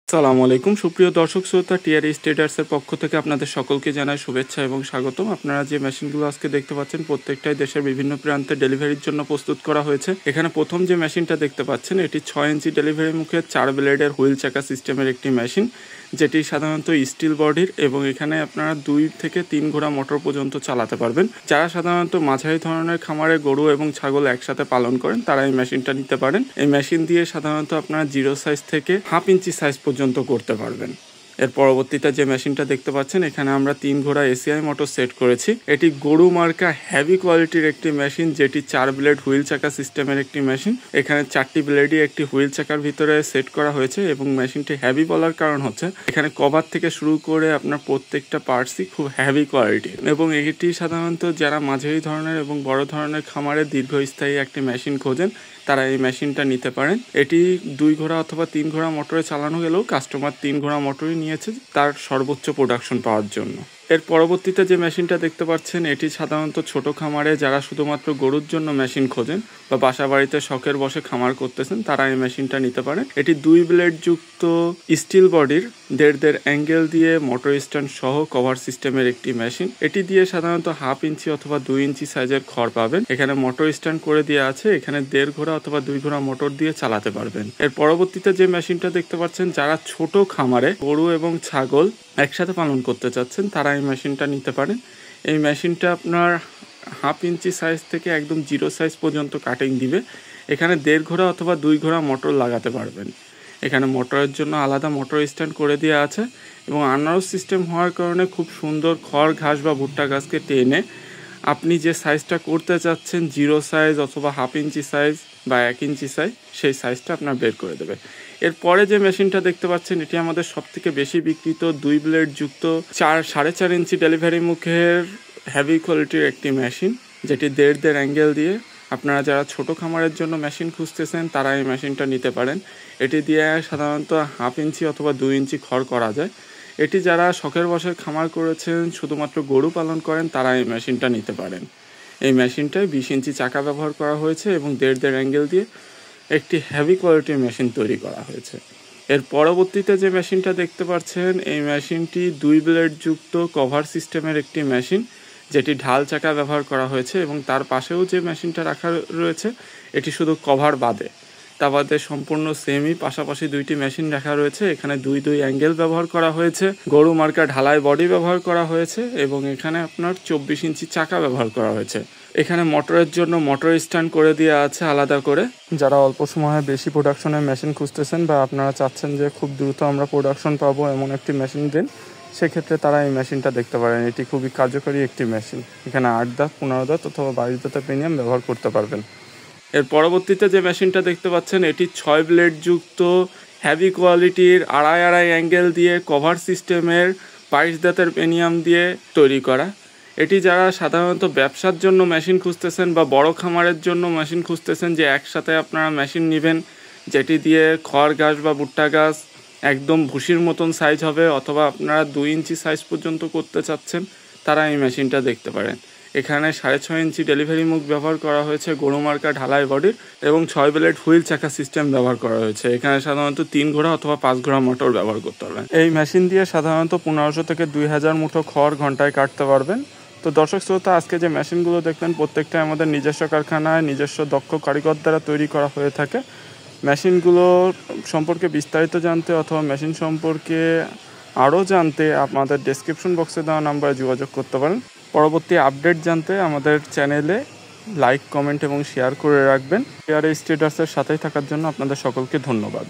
আসসালামু আলাইকুম সুপ্রিয় দর্শক শ্রোতা, টিআরএস ট্রেডার্সের পক্ষ থেকে আপনাদের সকলকে জানাই শুভেচ্ছা এবং স্বাগতম। আপনারা যে মেশিনগুলো আজকে দেখতে পাচ্ছেন প্রত্যেকটাই দেশের বিভিন্ন প্রান্তে ডেলিভারির জন্য প্রস্তুত করা হয়েছে। এখানে প্রথম যে মেশিনটা দেখতে পাচ্ছেন এটি 6 ইঞ্চি ডেলিভারি মুখে 4 ব্লেডের হুইল চাকা সিস্টেমের একটি মেশিন, যেটি সাধারণত স্টিল বডির এবং এখানে আপনারা 2 থেকে 3 ঘোড়া মোটর পর্যন্ত চালাতে পারবেন। যারা সাধারণত মাঝারি ধরনের খামারে গরু এবং ছাগল একসাথে পালন করেন তারা এই মেশিনটা নিতে পারেন। এই মেশিন দিয়ে সাধারণত আপনারা 0 সাইজ থেকে হাফ ইঞ্চি সাইজ পর্যন্ত করতে পারবেন। এর পরবর্তীতে যে মেশিনটা দেখতে পাচ্ছেন এখানে আমরা 3 ঘোড়া এসিআই মোটর সেট করেছি। এটি গরু মার্কা হেভি কোয়ালিটির একটি মেশিন, যেটি 4 ব্লেড হুইল চাকা সিস্টেমের একটি মেশিন। এখানে 4টি ব্লেডই একটি হুইল চাকার ভিতরে সেট করা হয়েছে এবং মেশিনটি হেভি বলার কারণ হচ্ছে এখানে কভার থেকে শুরু করে আপনার প্রত্যেকটা পার্টসই খুব হেভি কোয়ালিটি এবং এটি সাধারণত যারা মাঝারি ধরনের এবং বড় ধরনের খামারে দীর্ঘস্থায়ী একটি মেশিন খোঁজেন তারা এই মেশিনটা নিতে পারেন। এটি 2 ঘোড়া অথবা 3 ঘোড়া মোটরে চালানো গেলেও কাস্টমার 3 ঘোড়া মোটরই নিয়েছে তার সর্বোচ্চ প্রোডাকশন পাওয়ার জন্য। এর পরবর্তীতে যে মেশিনটা দেখতে পাচ্ছেন এটি সাধারণত ছোট খামারে যারা শুধুমাত্র গরুর জন্য মেশিন খোঁজেন বা বাসা বাড়িতে শখের বসে খামার করতেছেন তারা এই মেশিনটা নিতে পারেন। এটি 2 ব্লেড যুক্ত স্টিল বডির 1.5 অ্যাঙ্গেল দিয়ে মোটর স্ট্যান্ড সহ কভার সিস্টেমের একটি মেশিন। এটি দিয়ে সাধারণত হাফ ইঞ্চি অথবা 2 ইঞ্চি সাইজের খড় পাবেন। এখানে মোটর স্ট্যান্ড করে দেওয়া আছে, এখানে 1.5 ঘোড়া অথবা 2 ঘোড়া মোটর দিয়ে চালাতে পারবেন। এর পরবর্তীতে যে মেশিনটা দেখতে পাচ্ছেন যারা ছোট খামারে গরু এবং ছাগল একসাথে পালন করতে চাচ্ছেন তারা এই মেশিনটা নিতে পারেন। এই মেশিনটা আপনার হাফ ইঞ্চি সাইজ থেকে একদম 0 সাইজ পর্যন্ত কাটিং দিবে। এখানে 1.5 ঘোড়া অথবা 2 ঘোড়া মোটর লাগাতে পারবেন। এখানে মোটরের জন্য আলাদা মোটর স্ট্যান্ড করে দেওয়া আছে এবং আনারস সিস্টেম হওয়ার কারণে খুব সুন্দর খড় ঘাস বা ভুট্টা গাছকে টেনে আপনি যে সাইজটা করতে চাচ্ছেন 0 সাইজ অথবা হাফ ইঞ্চি সাইজ বা 1 ইঞ্চি সাইজ সেই সাইজটা আপনার বের করে দেবে। এরপরে যে মেশিনটা দেখতে পাচ্ছেন এটি আমাদের সবথেকে বেশি বিক্রিত 2 ব্লেড যুক্ত 4.5 ইঞ্চি ডেলিভারি মুখের হেভি কোয়ালিটির একটি মেশিন, যেটি 1.5 অ্যাঙ্গেল দিয়ে আপনারা যারা ছোট খামারের জন্য মেশিন খুঁজতেছেন তারা এই মেশিনটা নিতে পারেন। এটি দিয়ে সাধারণত হাফ ইঞ্চি অথবা 2 ইঞ্চি খড় করা যায়। এটি যারা শখের বসে খামার করেছেন শুধুমাত্র গরু পালন করেন তারা এই মেশিনটা নিতে পারেন। এই মেশিনটায় 20 ইঞ্চি চাকা ব্যবহার করা হয়েছে এবং 1.5 অ্যাঙ্গেল দিয়ে একটি হেভি কোয়ালিটির মেশিন তৈরি করা হয়েছে। এর পরবর্তীতে যে মেশিনটা দেখতে পাচ্ছেন এই মেশিনটি 2 ব্লেড যুক্ত কভার সিস্টেমের একটি মেশিন, যেটি ঢাল চাকা ব্যবহার করা হয়েছে এবং তার পাশেও যে মেশিনটা রাখা রয়েছে এটি শুধু কভার বাদে, তা বাদে সম্পূর্ণ সেমই পাশাপাশি 2টি মেশিন রাখা রয়েছে। এখানে 2 অ্যাঙ্গেল ব্যবহার করা হয়েছে, গরু মার্কা ঢালাই বডি ব্যবহার করা হয়েছে এবং এখানে আপনার 24 ইঞ্চি চাকা ব্যবহার করা হয়েছে। এখানে মোটরের জন্য মোটর স্ট্যান্ড করে দেওয়া আছে আলাদা করে। যারা অল্প সময়ে বেশি প্রোডাকশনের মেশিন খুঁজতেছেন বা আপনারা চাচ্ছেন যে খুব দ্রুত আমরা প্রোডাকশন পাবো এমন একটি মেশিন দিন, সেক্ষেত্রে তারা এই মেশিনটা দেখতে পারেন। এটি খুবই কার্যকরী একটি মেশিন। এখানে 8 দাঁত 15 দাঁত অথবা 22 দাঁতের প্রিমিয়াম ব্যবহার করতে পারবেন। এর পরবর্তীতে যে মেশিনটা দেখতে পাচ্ছেন এটি 6 ব্লেড যুক্ত হেভি কোয়ালিটির 2.5 অ্যাঙ্গেল দিয়ে কভার সিস্টেমের 22 দাঁতের প্রিমিয়াম দিয়ে তৈরি করা। এটি যারা সাধারণত ব্যবসার জন্য মেশিন খুঁজতেছেন বা বড় খামারের জন্য মেশিন খুঁজতেছেন যে একসাথে আপনারা মেশিন নেবেন যেটি দিয়ে খড় ঘাস বা ভুট্টা গাছ একদম ভুসির মতন সাইজ হবে অথবা আপনারা 2 ইঞ্চি সাইজ পর্যন্ত করতে চাচ্ছেন তারা এই মেশিনটা দেখতে পারেন। এখানে 6.5 ইঞ্চি ডেলিভারি মুখ ব্যবহার করা হয়েছে গরু মার্কা ঢালাই বডির এবং 6 ব্লেড হুইল চাকা সিস্টেম ব্যবহার করা হয়েছে। এখানে সাধারণত 3 ঘোড়া অথবা 5 ঘোড়া মোটর ব্যবহার করতে পারবেন। এই মেশিন দিয়ে সাধারণত 1500 থেকে 2000 মুঠো খড় ঘন্টায় কাটতে পারবেন। তো দর্শক শ্রোতা, আজকে যে মেশিনগুলো দেখলেন প্রত্যেকটাই আমাদের নিজস্ব কারখানায় নিজস্ব দক্ষ কারিগর দ্বারা তৈরি করা হয়ে থাকে। মেশিনগুলো সম্পর্কে বিস্তারিত জানতে অথবা মেশিন সম্পর্কে আরও জানতে আমাদের ডেসক্রিপশন বক্সে দেওয়া নাম্বারে যোগাযোগ করতে পারেন। পরবর্তী আপডেট জানতে আমাদের চ্যানেলে লাইক, কমেন্ট এবং শেয়ার করে রাখবেন। টিআরএস ট্রেডার্সের সাথেই থাকার জন্য আপনাদের সকলকে ধন্যবাদ।